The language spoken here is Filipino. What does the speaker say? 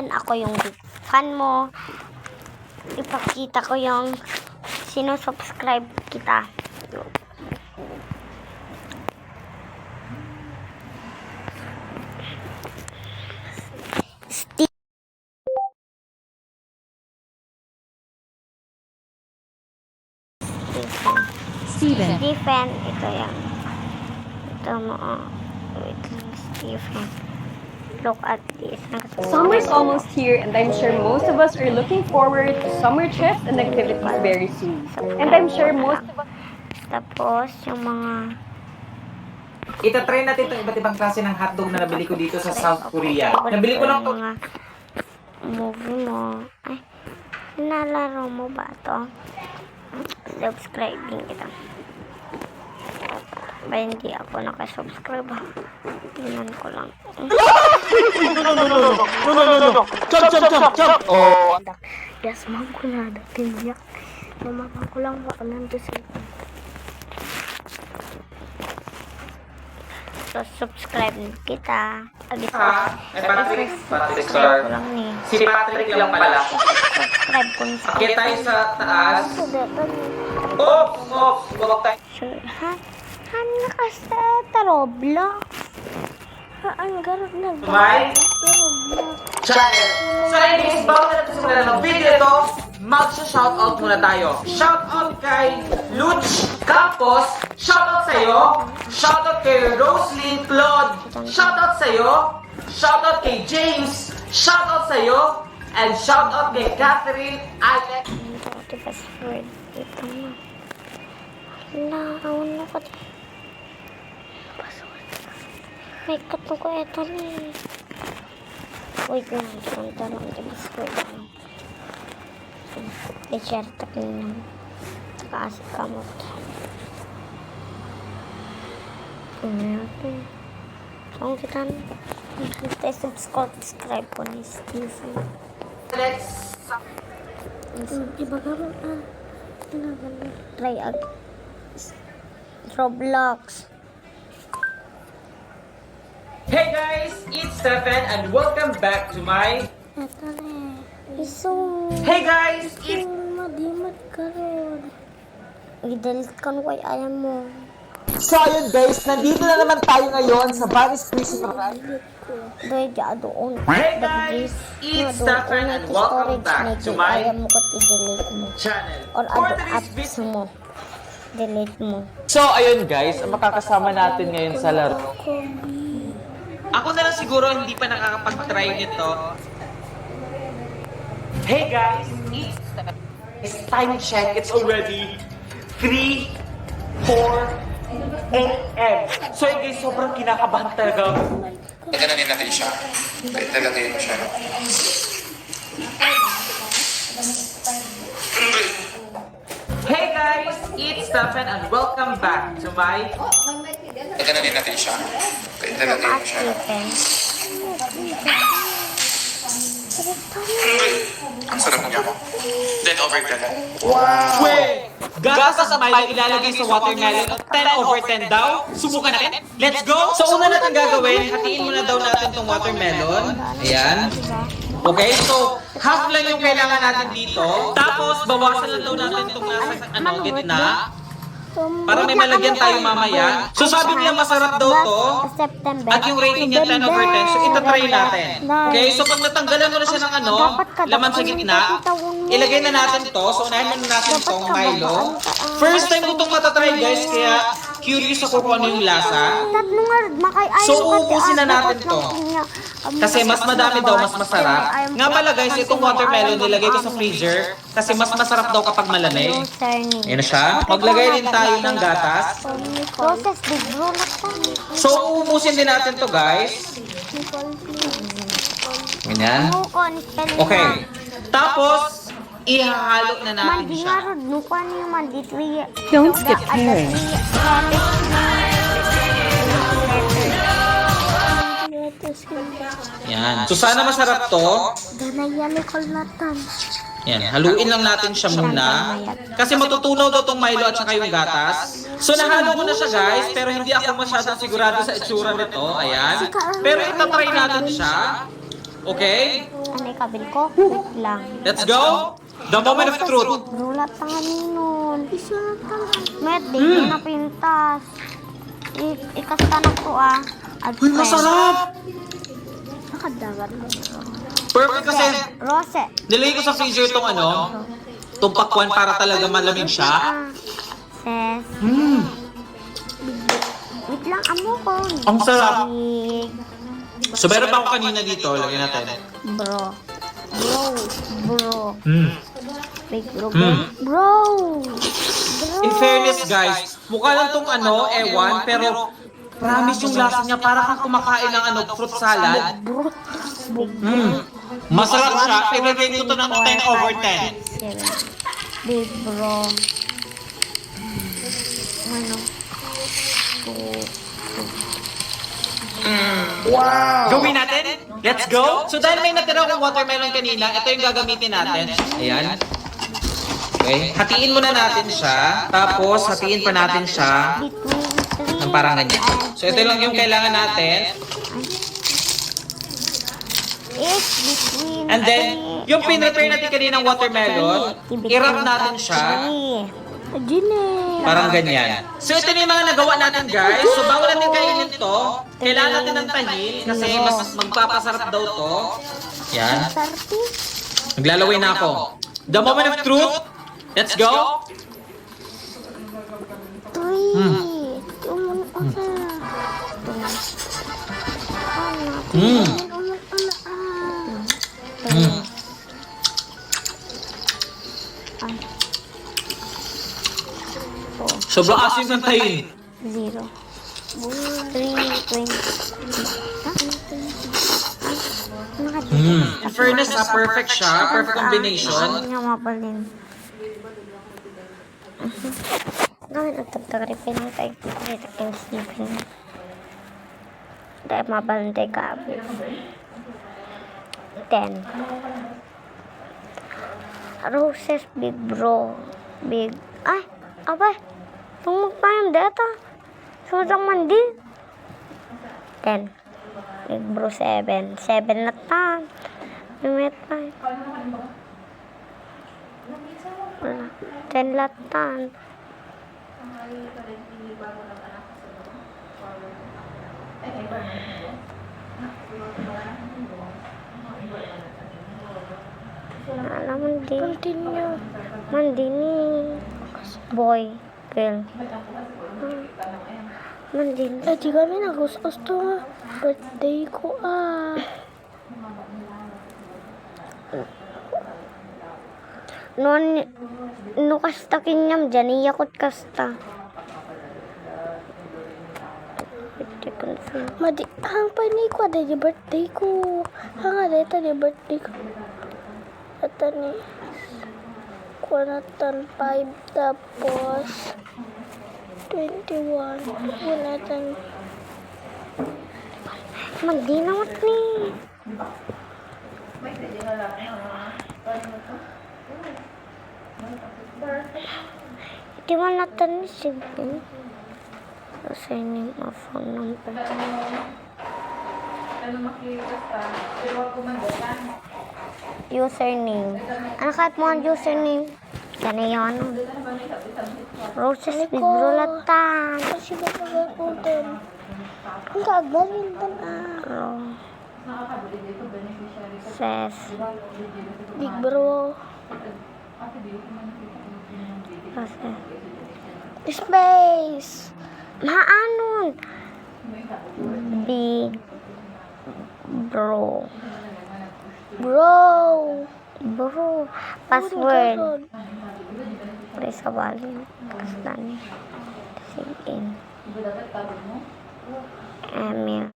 yan, ako yung big fan mo. Ipakita ko yung sinusubscribe kita. Stephen, ito yan. Ito mo, wait lang, Stephen. Look at this. Summer's almost here, and I'm sure most of us are looking forward to summer trips and activities very soon. And I'm sure most of us... Tapos, yung mga... Itatry natin itong iba't ibang klase ng hotdog na nabili ko dito sa South Korea. Nabili ko lang yung mga movie mo. Ay, nalaro mo ba ito? Subscribing kita. Ba hindi ako nakasubscribe ha? Tingnan ko lang. No. Jump. Oh. Yes, ma'am ko na dating yak. Mamaman ko lang baka nandito sa ito. So, subscribe kita. Patrick Subscribe ko lang ni. Si Patrick lang pala. Subscribe ko ni. Akit tayo sa taas. Oops! Huwag tayo. Sure, ha? Hana ka sa Roblox. Ang garot na ba? Right? Roblox. Channel. So anyways, bago na natin simulan ng video ito, mag-shoutout muna tayo. Shoutout kay Luch Campos. Shoutout sa'yo. Shoutout kay Roslyn Claude. Shoutout sa'yo. Shoutout kay James. Shoutout sa'yo. And shoutout kay Catherine Alex. Ito password. Ito na. Ano ko din. Password. May kato ko ito ni. Wait lang. Punta lang. Ito password. I-share takin lang. Kasi kamot. Ang kita na. Subscribe ko ni Stephen. Alex. Diba ka mo? Try Roblox. Hey guys, it's Stephen and welcome back to my... Ito na Iso. Hey guys, it's... Madimat ka ron. I-delete ka nung kay ayaw mo. So ayun guys, nandito na naman tayo ngayon sa Baris Prison Run. Doy, diya doon. Hey guys, it's Stephen and welcome back to my ayaw mo ko i-delete mo. channel. Or For ano today's apps video, mo. Delete mo. So ayun guys, ang makakasama natin ngayon sa laro. ako na lang siguro hindi pa nakakapag-try nito. Hey guys, it's time check. It's already 3:04 a.m. So guys, sobrang kinakabahan talaga. Dalanin natin siya. Dalanin mo siya. Hey guys, it's Stephen and welcome back to my... Dalanin natin siya. Dalanin mo siya. Stephen. Ang sarap niya ako. Then over 10. Wait! Gatas at Milo ilalagay sa watermelon. 10 over 10 daw. Subukan natin. Let's go! So una natin gagawin, hatiin muna daw natin tong watermelon. Ayan. Okay, so half lang yung kailangan natin dito. Tapos bawasan lang daw natin itong nasa gitna. Para may malagyan tayo mamaya. So sabi nila masarap daw to. September. At yung rating niya 10 over 10. So itatry natin. Okay, so pag natanggalan mo na siya ng laman sa gitna, ilagay na natin to. So unahin muna natin tong Milo. First time ko itong matatry guys, kaya curious ako kung ano yung lasa. Tatlo nga, So uubusin na natin to. Kasi mas madami daw, mas masarap. Nga pala guys, itong watermelon nilagay ko sa freezer. Kasi mas masarap daw kapag malamig. Ayan na siya. Maglagay din tayo ng gatas. Process big bro na So uubusin din natin to guys. Ganyan. Okay. Tapos, ihahalo na natin siya. Don't skip pairing. Yan. So sana masarap to. Yan, haluin lang natin siya muna. Kasi matutunaw daw tong Milo at saka yung gatas. So nahalo ko na siya guys, pero hindi ako masyadong sigurado sa itsura nito. Ayan. Pero itatry natin siya. Okay? kay kabil ko. Wait lang. Let's go! The moment of truth. Rulat na nun. Met, di na pintas. Ikasta na to Uy, masarap! Nakadagat. Perfect kasi Rose. nilagay ko sa freezer tong tong pakwan para talaga malamig siya. Ses. Wait lang, amo ko. Ang sarap. Big. So meron pa ako kanina dito, lagyan natin. Bro. Big bro. Mm. Bro. In fairness guys, mukha lang tong ewan, pero promise yung lasa niya para kang kumakain ng fruit salad. Bro. Masarap siya, i-rate ko to ng 10 over 10. Big bro. Ano? Gawin natin? Let's go! So dahil may natira akong watermelon kanina, ito yung gagamitin natin. Ayan. Okay. Hatiin muna natin siya. Tapos hatiin pa natin siya ng parang ganyan. So ito lang yung kailangan natin. It's between And then, yung pinrepare natin kaninang watermelon, i-wrap natin siya. Parang ganyan. So ito na yung mga nagawa natin guys. So bago natin kainin to, kailangan natin ng tahin kasi mas magpapasarap daw to. Yan. Naglalaway na ako. The moment of truth. Let's go. Sobrang asin ng tahin. 0. 3, 20. In fairness, perfect siya. Perfect combination. Nga mapalin. Namin ang tagtagripin ng tayo. Kita kang snipin. Dahil mapalintay ka. 10. Roses, big bro. Big. Ay! Abay! Tungmag pa yung data. Sudang mandi. 10. Big bro 7. 7 na tan. Lumit pa. Wala. 10 latan. Alam mandi. Continue. Mandi ni. Boy. Girl. Mandi ni. Di kami nagusto birthday ko No kasta kinyam dyan, iyakot kasta. Madi, hang panay ko ada di birthday ko. Hang ada di birthday ko. Ata ni kunatan 5 tapos 21. Kunatan Mandi naman ni. Di man natin ni Sibin. Signing my phone number. Username. Ano kahit mo ang username? Gani yun. Roses with brulatan. kasi magagakutan. Ang gagalin tan Ses. Big bro. Kasi. Space. Maanon. Big. Bro. Bro. Bro. Password. Press ka bali. Kastan. Sigin. Email.